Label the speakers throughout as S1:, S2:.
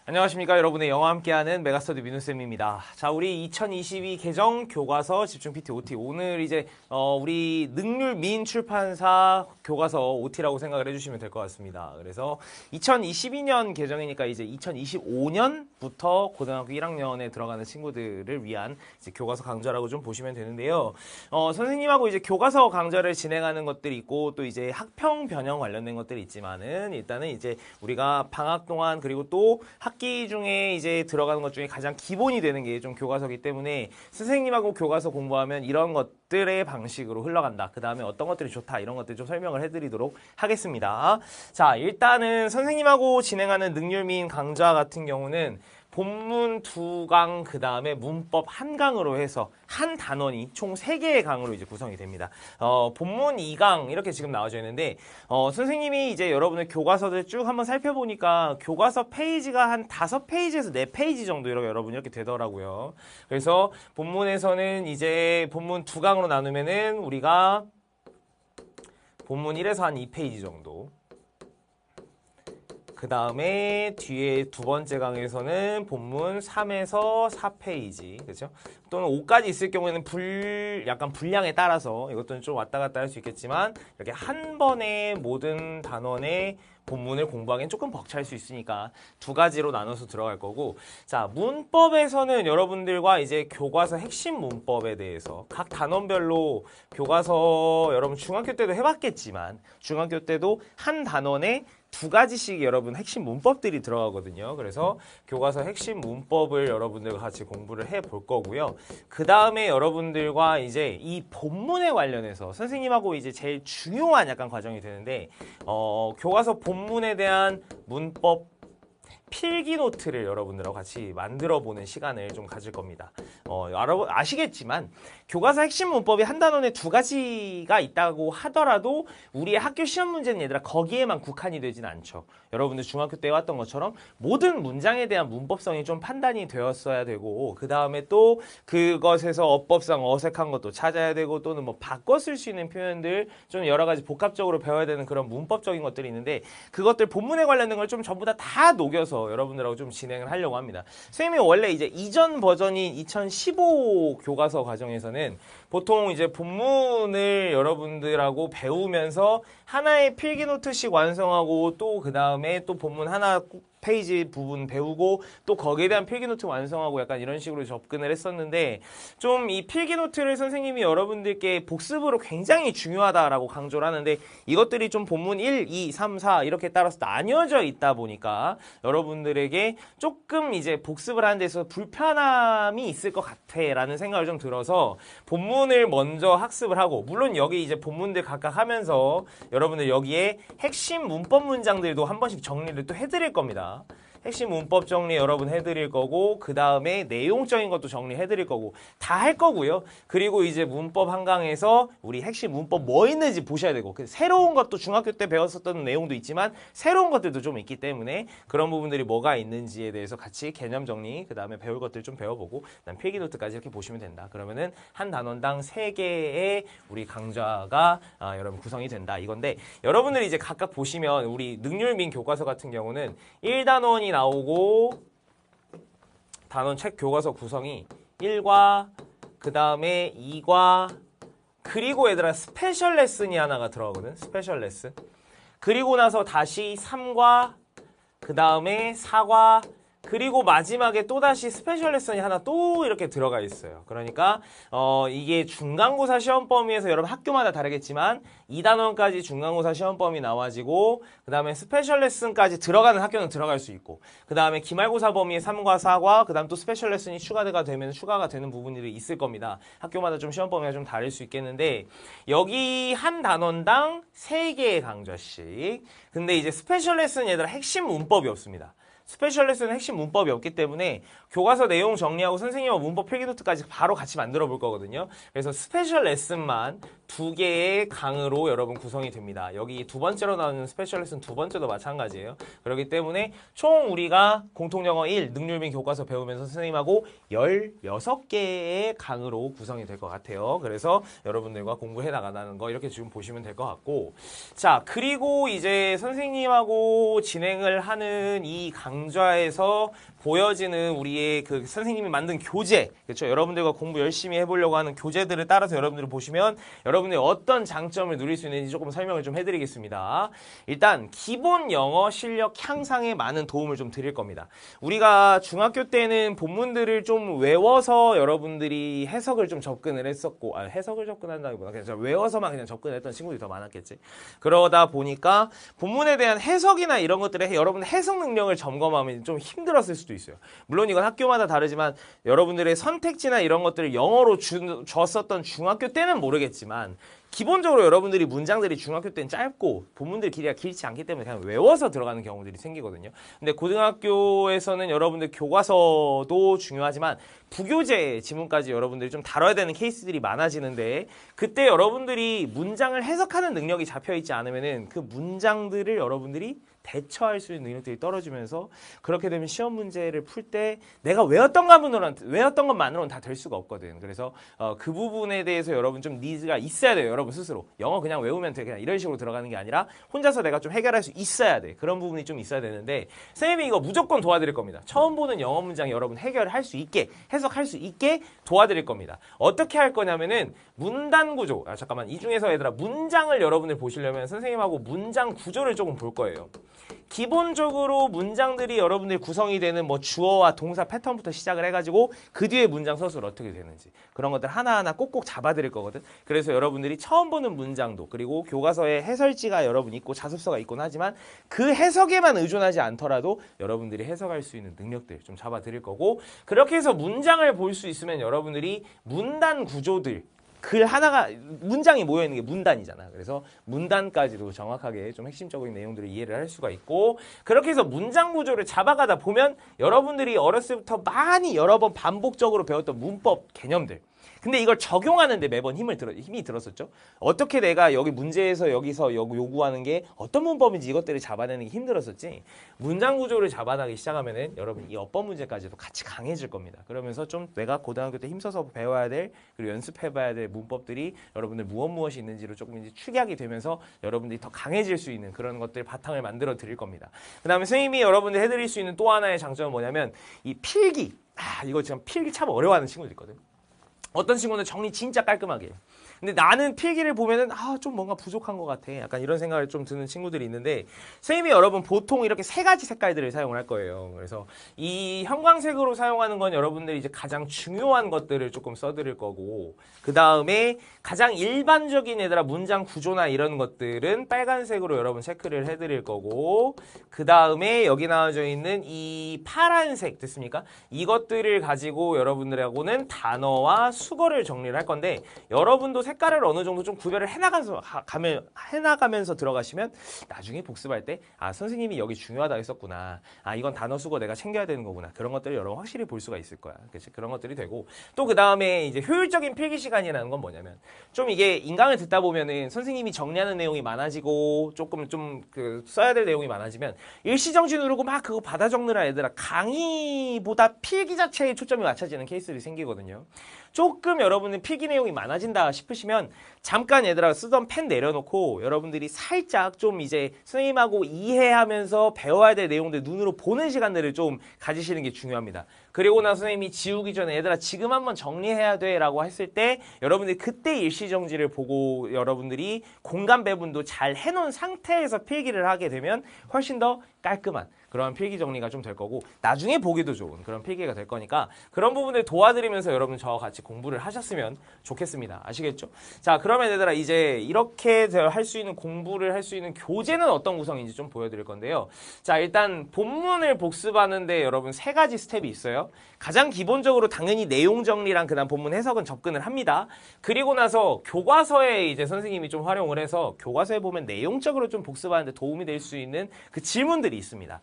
S1: 안녕하십니까. 여러분의 영어와 함께하는 메가스터디 민우쌤입니다. 자, 우리 2022 개정 교과서 집중 PT OT. 오늘 이제 우리 능률민 출판사 교과서 OT라고 생각을 해주시면 될 것 같습니다. 그래서 2022년 개정이니까 이제 2025년부터 고등학교 1학년에 들어가는 친구들을 위한 이제 교과서 강좌라고 좀 보시면 되는데요. 선생님하고 이제 교과서 강좌를 진행하는 것들이 있고 또 이제 학평 변형 관련된 것들이 있지만은 일단은 이제 우리가 방학 동안 그리고 또 학기 중에 이제 들어가는 것 중에 가장 기본이 되는 게 좀 교과서이기 때문에 선생님하고 교과서 공부하면 이런 것들의 방식으로 흘러간다. 그 다음에 어떤 것들이 좋다. 이런 것들 좀 설명을 해드리도록 하겠습니다. 자, 일단은 선생님하고 진행하는 능률민 강좌 같은 경우는 본문 2강, 그 다음에 문법 1강으로 해서 한 단원이 총 3개의 강으로 이제 구성이 됩니다. 본문 2강 이렇게 지금 나와져 있는데, 선생님이 이제 여러분의 교과서들 쭉 한번 살펴보니까 교과서 페이지가 한 5페이지에서 4페이지 정도 여러분 이렇게 되더라고요. 그래서 본문에서는 이제 본문 2강으로 나누면은 우리가 본문 1에서 한 2페이지 정도. 그 다음에 뒤에 두 번째 강에서는 본문 3에서 4페이지, 그렇죠? 또는 5까지 있을 경우에는 약간 분량에 따라서 이것도 좀 왔다 갔다 할 수 있겠지만 이렇게 한 번에 모든 단원의 본문을 공부하기엔 조금 벅찰 수 있으니까 2가지로 나눠서 들어갈 거고, 자, 문법에서는 여러분들과 이제 교과서 핵심 문법에 대해서 각 단원별로 교과서 여러분 중학교 때도 해봤겠지만 중학교 때도 한 단원에 2가지씩 여러분 핵심 문법들이 들어가거든요. 그래서 교과서 핵심 문법을 여러분들과 같이 공부를 해볼 거고요. 그 다음에 여러분들과 이제 이 본문에 관련해서 선생님하고 이제 제일 중요한 약간 과정이 되는데, 교과서 본문에 대한 문법 필기 노트를 여러분들하고 같이 만들어 보는 시간을 좀 가질 겁니다. 여러분 아시겠지만 교과서 핵심 문법이 한 단원에 2가지가 있다고 하더라도 우리의 학교 시험 문제는 얘들아 거기에만 국한이 되진 않죠. 여러분들 중학교 때 해왔던 것처럼 모든 문장에 대한 문법성이 좀 판단이 되었어야 되고, 그 다음에 또 그것에서 어법상 어색한 것도 찾아야 되고, 또는 뭐 바꿔 쓸 수 있는 표현들 좀 여러 가지 복합적으로 배워야 되는 그런 문법적인 것들이 있는데, 그것들 본문에 관련된 걸 좀 전부 다 녹여서 여러분들하고 좀 진행을 하려고 합니다. 선생님이 원래 이제 이전 버전인 2015 교과서 과정에서는 보통 이제 본문을 여러분들하고 배우면서 하나의 필기 노트씩 완성하고 또 그 다음에 또 본문 하나 페이지 부분 배우고 또 거기에 대한 필기노트 완성하고 약간 이런 식으로 접근을 했었는데, 좀 이 필기노트를 선생님이 여러분들께 복습으로 굉장히 중요하다라고 강조를 하는데, 이것들이 좀 본문 1, 2, 3, 4 이렇게 따라서 나뉘어져 있다 보니까 여러분들에게 조금 이제 복습을 하는 데서 불편함이 있을 것 같아 라는 생각을 좀 들어서 본문을 먼저 학습을 하고, 물론 여기 이제 본문들 각각 하면서 여러분들 여기에 핵심 문법 문장들도 한 번씩 정리를 또 해드릴 겁니다. 핵심 문법 정리 여러분 해드릴 거고, 그 다음에 내용적인 것도 정리해드릴 거고 다 할 거고요. 그리고 이제 문법 한강에서 우리 핵심 문법 뭐 있는지 보셔야 되고, 새로운 것도 중학교 때 배웠었던 내용도 있지만 새로운 것들도 좀 있기 때문에 그런 부분들이 뭐가 있는지에 대해서 같이 개념 정리, 그 다음에 배울 것들 좀 배워보고 그다음 필기노트까지 이렇게 보시면 된다. 그러면은 한 단원당 3개의 우리 강좌가 여러분 구성이 된다 이건데, 여러분들이 이제 각각 보시면 우리 능률민 교과서 같은 경우는 1단원이 나오고 단원 책 교과서 구성이 1과 그 다음에 2과 그리고 얘들아 스페셜 레슨이 하나가 들어가거든. 스페셜 레슨. 그리고 나서 다시 3과 그 다음에 4과 그리고 마지막에 또다시 스페셜 레슨이 하나 또 이렇게 들어가 있어요. 그러니까 이게 중간고사 시험 범위에서 여러분 학교마다 다르겠지만 2단원까지 중간고사 시험 범위 나와지고, 그 다음에 스페셜 레슨까지 들어가는 학교는 들어갈 수 있고, 그 다음에 기말고사 범위에 3과 4과 그 다음 또 스페셜 레슨이 추가가 되는 부분들이 있을 겁니다. 학교마다 좀 시험 범위가 좀 다를 수 있겠는데, 여기 한 단원당 3개의 강좌씩. 근데 이제 스페셜 레슨 얘들아 핵심 문법이 없습니다. 스페셜 레슨은 핵심 문법이 없기 때문에 교과서 내용 정리하고 선생님과 문법 필기노트까지 바로 같이 만들어 볼 거거든요. 그래서 스페셜 레슨만 두 개의 강으로 여러분 구성이 됩니다. 여기 두 번째로 나오는 스페셜 레슨 두 번째도 마찬가지예요. 그렇기 때문에 총 우리가 공통영어 1 능률 및 교과서 배우면서 선생님하고 16개의 강으로 구성이 될 것 같아요. 그래서 여러분들과 공부해 나가는 거 이렇게 지금 보시면 될 것 같고, 자, 그리고 이제 선생님하고 진행을 하는 이 강좌에서 보여지는 우리의 그 선생님이 만든 교재, 그렇죠? 여러분들과 공부 열심히 해보려고 하는 교재들을 따라서 여러분들을 보시면 여러분들이 어떤 장점을 누릴 수 있는지 조금 설명을 좀 해드리겠습니다. 일단 기본 영어 실력 향상에 많은 도움을 좀 드릴 겁니다. 우리가 중학교 때는 본문들을 좀 외워서 여러분들이 해석을 좀 접근을 했었고, 해석을 접근한다기보다 그냥 외워서만 그냥 접근했던 친구들이 더 많았겠지. 그러다 보니까 본문에 대한 해석이나 이런 것들에 여러분 해석 능력을 점검하면 좀 힘들었을 수도 있어요. 물론 이건 학교마다 다르지만 여러분들의 선택지나 이런 것들을 영어로 줬었던 중학교 때는 모르겠지만 기본적으로 여러분들이 문장들이 중학교 때는 짧고 본문들 길이가 길지 않기 때문에 그냥 외워서 들어가는 경우들이 생기거든요. 근데 고등학교에서는 여러분들 교과서도 중요하지만 부교재 지문까지 여러분들이 좀 다뤄야 되는 케이스들이 많아지는데, 그때 여러분들이 문장을 해석하는 능력이 잡혀있지 않으면은 그 문장들을 여러분들이 대처할 수 있는 능력들이 떨어지면서 그렇게 되면 시험 문제를 풀 때 내가 외웠던 것만으로는 다 될 수가 없거든. 그래서 그 부분에 대해서 여러분 좀 니즈가 있어야 돼요. 여러분 스스로 영어 그냥 외우면 돼, 그냥 이런 식으로 들어가는 게 아니라 혼자서 내가 좀 해결할 수 있어야 돼. 그런 부분이 좀 있어야 되는데 선생님이 이거 무조건 도와드릴 겁니다. 처음 보는 영어 문장 여러분 해결할 수 있게, 해석할 수 있게 도와드릴 겁니다. 어떻게 할 거냐면은 문단 구조, 잠깐만, 이 중에서 얘들아 문장을 여러분들 보시려면 선생님하고 문장 구조를 조금 볼 거예요. 기본적으로 문장들이 여러분들이 구성이 되는 뭐 주어와 동사 패턴부터 시작을 해가지고 그 뒤에 문장 서술 어떻게 되는지 그런 것들 하나하나 꼭꼭 잡아드릴 거거든. 그래서 여러분들이 처음 보는 문장도, 그리고 교과서에 해설지가 여러분 있고 자습서가 있곤 하지만 그 해석에만 의존하지 않더라도 여러분들이 해석할 수 있는 능력들 좀 잡아드릴 거고, 그렇게 해서 문장을 볼 수 있으면 여러분들이 문단 구조들, 글 하나가, 문장이 모여있는 게 문단이잖아. 그래서 문단까지도 정확하게 좀 핵심적인 내용들을 이해를 할 수가 있고, 그렇게 해서 문장 구조를 잡아가다 보면 여러분들이 어렸을 때부터 많이 여러 번 반복적으로 배웠던 문법 개념들, 근데 이걸 적용하는데 매번 힘이 들었었죠. 어떻게 내가 여기 문제에서 여기서 요구하는 게 어떤 문법인지 이것들을 잡아내는 게 힘들었었지, 문장 구조를 잡아나기 시작하면은 여러분 이 어법 문제까지도 같이 강해질 겁니다. 그러면서 좀 내가 고등학교 때 힘써서 배워야 될, 그리고 연습해봐야 될 문법들이 여러분들 무엇이 있는지를 조금 이제 축약이 되면서 여러분들이 더 강해질 수 있는 그런 것들 바탕을 만들어 드릴 겁니다. 그 다음에 선생님이 여러분들 해드릴 수 있는 또 하나의 장점은 뭐냐면 이 필기. 이거 지금 필기 참 어려워하는 친구들 있거든. 어떤 친구는 정리 진짜 깔끔하게 해요. 근데 나는 필기를 보면은 좀 뭔가 부족한 것 같아, 약간 이런 생각을 좀 드는 친구들이 있는데, 선생님이 여러분 보통 이렇게 세 가지 색깔들을 사용을 할 거예요. 그래서 이 형광색으로 사용하는 건 여러분들이 이제 가장 중요한 것들을 조금 써드릴 거고, 그 다음에 가장 일반적인 얘들아 문장 구조나 이런 것들은 빨간색으로 여러분 체크를 해드릴 거고, 그 다음에 여기 나와져 있는 이 파란색 됐습니까? 이것들을 가지고 여러분들하고는 단어와 수거를 정리를 할 건데, 여러분도 색깔을 어느 정도 좀 구별을 해나가면서 들어가시면 나중에 복습할 때 선생님이 여기 중요하다 했었구나, 이건 단어 수거 내가 챙겨야 되는 거구나, 그런 것들을 여러분 확실히 볼 수가 있을 거야. 그치? 그런 것들이 되고, 또 그 다음에 이제 효율적인 필기 시간이라는 건 뭐냐면, 좀 이게 인강을 듣다 보면은 선생님이 정리하는 내용이 많아지고 조금 좀 써야 될 내용이 많아지면 일시정지 누르고 막 그거 받아 적느라 얘들아 강의보다 필기 자체에 초점이 맞춰지는 케이스들이 생기거든요. 조금 여러분은 필기 내용이 많아진다 싶으시면 잠깐 얘들아 쓰던 펜 내려놓고 여러분들이 살짝 좀 이제 선생님하고 이해하면서 배워야 될 내용들 눈으로 보는 시간들을 좀 가지시는 게 중요합니다. 그리고 나서 선생님이 지우기 전에 얘들아 지금 한번 정리해야 돼 라고 했을 때 여러분들이 그때 일시정지를 보고 여러분들이 공간 배분도 잘 해놓은 상태에서 필기를 하게 되면 훨씬 더 깔끔한 그런 필기 정리가 좀 될 거고, 나중에 보기도 좋은 그런 필기가 될 거니까 그런 부분을 도와드리면서 여러분 저와 같이 공부를 하셨으면 좋겠습니다. 아시겠죠? 자, 그러면 얘들아 이제 이렇게 할 수 있는 공부를 할 수 있는 교재는 어떤 구성인지 좀 보여드릴 건데요. 자, 일단 본문을 복습하는데 여러분 세 가지 스텝이 있어요. 가장 기본적으로 당연히 내용 정리랑 그다음 본문 해석은 접근을 합니다. 그리고 나서 교과서에 이제 선생님이 좀 활용을 해서 교과서에 보면 내용적으로 좀 복습하는데 도움이 될 수 있는 그 질문들이 것들이 있습니다.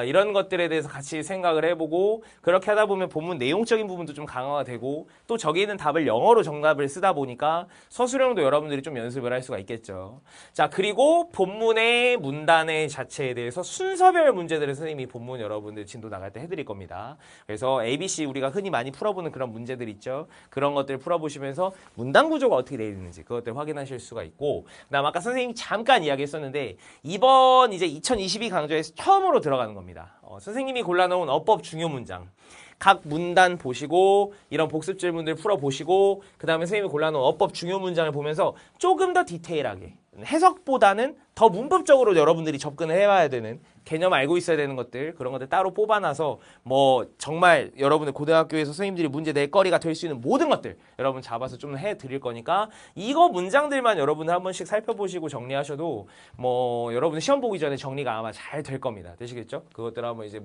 S1: 이런 것들에 대해서 같이 생각을 해보고 그렇게 하다 보면 본문 내용적인 부분도 좀 강화가 되고 또 저기 있는 답을 영어로 정답을 쓰다 보니까 서술형도 여러분들이 좀 연습을 할 수가 있겠죠. 자, 그리고 본문의 문단의 자체에 대해서 순서별 문제들을 선생님이 본문 여러분들 진도 나갈 때 해드릴 겁니다. 그래서 ABC 우리가 흔히 많이 풀어보는 그런 문제들 있죠. 그런 것들 풀어보시면서 문단 구조가 어떻게 되어 있는지 그것들 확인하실 수가 있고, 그다음 아까 선생님이 잠깐 이야기했었는데 이번 이제 2022 강좌에서 처음으로 들어가는 겁니다. 선생님이 골라놓은 어법 중요 문장 각 문단 보시고 이런 복습 질문들 풀어보시고 그 다음에 선생님이 골라놓은 어법 중요 문장을 보면서 조금 더 디테일하게 해석보다는 더 문법적으로 여러분들이 접근을 해봐야 되는 개념 알고 있어야 되는 것들 그런 것들 따로 뽑아놔서 뭐 정말 여러분들 고등학교에서 선생님들이 문제 낼 거리가 될 수 있는 모든 것들 여러분 잡아서 좀 해드릴 거니까 이거 문장들만 여러분들 한 번씩 살펴보시고 정리하셔도 뭐 여러분들 시험 보기 전에 정리가 아마 잘 될 겁니다. 되시겠죠? 그것들 한번 이제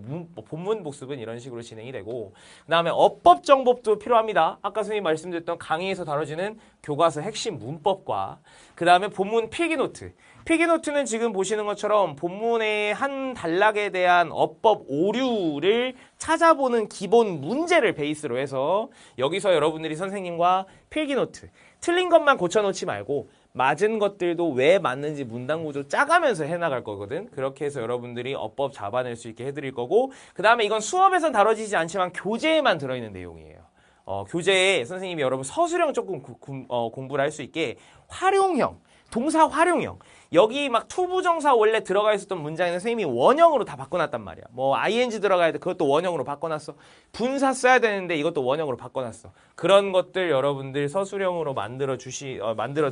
S1: 본문 복습은 이런 식으로 진행이 되고 그 다음에 어법 정법도 필요합니다. 아까 선생님 말씀드렸던 강의에서 다뤄지는 교과서 핵심 문법과 그 다음에 본문 필기노트. 필기노트는 지금 보시는 것처럼 본문의 한 단락에 대한 어법 오류를 찾아보는 기본 문제를 베이스로 해서 여기서 여러분들이 선생님과 필기노트 틀린 것만 고쳐놓지 말고 맞은 것들도 왜 맞는지 문단 구조 짜가면서 해나갈 거거든. 그렇게 해서 여러분들이 어법 잡아낼 수 있게 해드릴 거고 그 다음에 이건 수업에선 다뤄지지 않지만 교재에만 들어있는 내용이에요. 교재에 선생님이 여러분 서술형 조금 공부를 할 수 있게 활용형 동사 활용형 여기 막 투부정사 원래 들어가 있었던 문장에는 선생님이 원형으로 다 바꿔놨단 말이야. 뭐 ing 들어가야 돼. 그것도 원형으로 바꿔놨어. 분사 써야 되는데 이것도 원형으로 바꿔놨어. 그런 것들 여러분들 서술형으로 만들어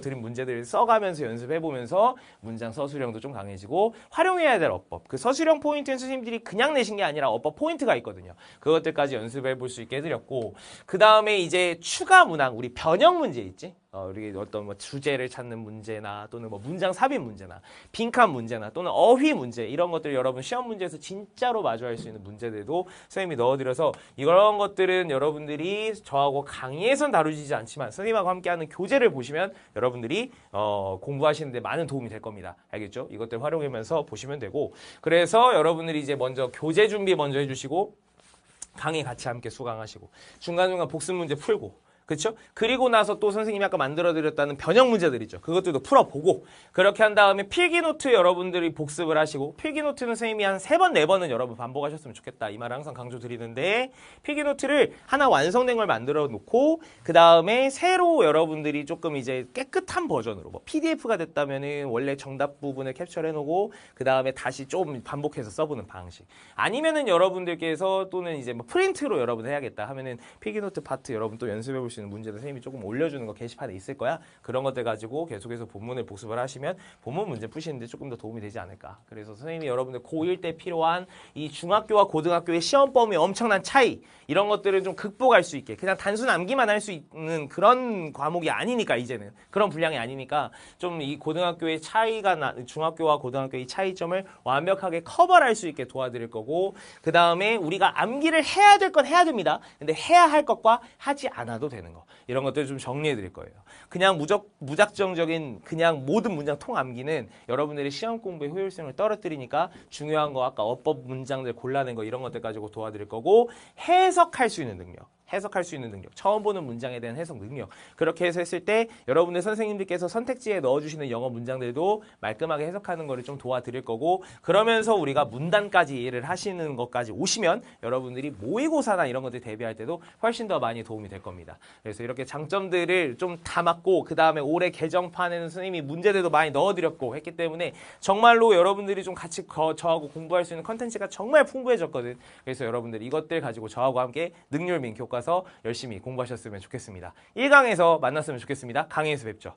S1: 드린 문제들을 써가면서 연습해보면서 문장 서술형도 좀 강해지고 활용해야 될 어법. 그 서술형 포인트는 선생님들이 그냥 내신 게 아니라 어법 포인트가 있거든요. 그것들까지 연습해볼 수 있게 해드렸고 그 다음에 이제 추가 문항 우리 변형 문제 있지? 우리 어떤 뭐 주제를 찾는 문제나 또는 뭐 문장 삽입 문제나 빈칸 문제나 또는 어휘 문제 이런 것들 여러분 시험 문제에서 진짜로 마주할 수 있는 문제들도 선생님이 넣어드려서 이런 것들은 여러분들이 저하고 강의에선 다루지지 않지만 선생님하고 함께하는 교재를 보시면 여러분들이 공부하시는데 많은 도움이 될 겁니다. 알겠죠? 이것들 활용하면서 보시면 되고 그래서 여러분들이 이제 먼저 교재 준비 먼저 해주시고 강의 같이 함께 수강하시고 중간중간 복습 문제 풀고 그렇죠? 그리고 나서 또 선생님이 아까 만들어드렸다는 변형 문제들 있죠. 그것들도 풀어보고 그렇게 한 다음에 필기노트 여러분들이 복습을 하시고 필기노트는 선생님이 한 3번, 4번은 여러분 반복하셨으면 좋겠다. 이 말을 항상 강조드리는데 필기노트를 하나 완성된 걸 만들어 놓고 그 다음에 새로 여러분들이 조금 이제 깨끗한 버전으로 뭐 PDF가 됐다면은 원래 정답 부분을 캡처를 해놓고 그 다음에 다시 좀 반복해서 써보는 방식 아니면은 여러분들께서 또는 이제 뭐 프린트로 여러분 해야겠다 하면은 필기노트 파트 여러분 또 연습해볼 수 있는 문제도 선생님이 조금 올려주는 거 게시판에 있을 거야. 그런 것들 가지고 계속해서 본문을 복습을 하시면 본문 문제 푸시는데 조금 더 도움이 되지 않을까. 그래서 선생님이 여러분들 고1 때 필요한 이 중학교와 고등학교의 시험 범위 엄청난 차이 이런 것들을 좀 극복할 수 있게 그냥 단순 암기만 할 수 있는 그런 과목이 아니니까 이제는 그런 분량이 아니니까 좀 이 고등학교의 차이가 중학교와 고등학교의 차이점을 완벽하게 커버할 수 있게 도와드릴 거고 그 다음에 우리가 암기를 해야 될 건 해야 됩니다. 근데 해야 할 것과 하지 않아도 되는 거 이런 것들 좀 정리해 드릴 거예요. 그냥 무작정적인 그냥 모든 문장 통암기는 여러분들의 시험 공부의 효율성을 떨어뜨리니까 중요한 거 아까 어법 문장들 골라낸 거 이런 것들 가지고 도와드릴 거고 해석할 수 있는 능력 처음 보는 문장에 대한 해석 능력 그렇게 해서 했을 때 여러분들 선생님들께서 선택지에 넣어주시는 영어 문장들도 말끔하게 해석하는 거를 좀 도와드릴 거고 그러면서 우리가 문단까지 이해를 하시는 것까지 오시면 여러분들이 모의고사나 이런 것들 대비할 때도 훨씬 더 많이 도움이 될 겁니다. 그래서 이렇게 장점들을 좀 담았고 그 다음에 올해 개정판에는 선생님이 문제들도 많이 넣어드렸고 했기 때문에 정말로 여러분들이 좀 같이 저하고 공부할 수 있는 컨텐츠가 정말 풍부해졌거든. 그래서 여러분들 이것들 가지고 저하고 함께 능률민 교과서 열심히 공부하셨으면 좋겠습니다. 1강에서 만났으면 좋겠습니다. 강의에서 뵙죠.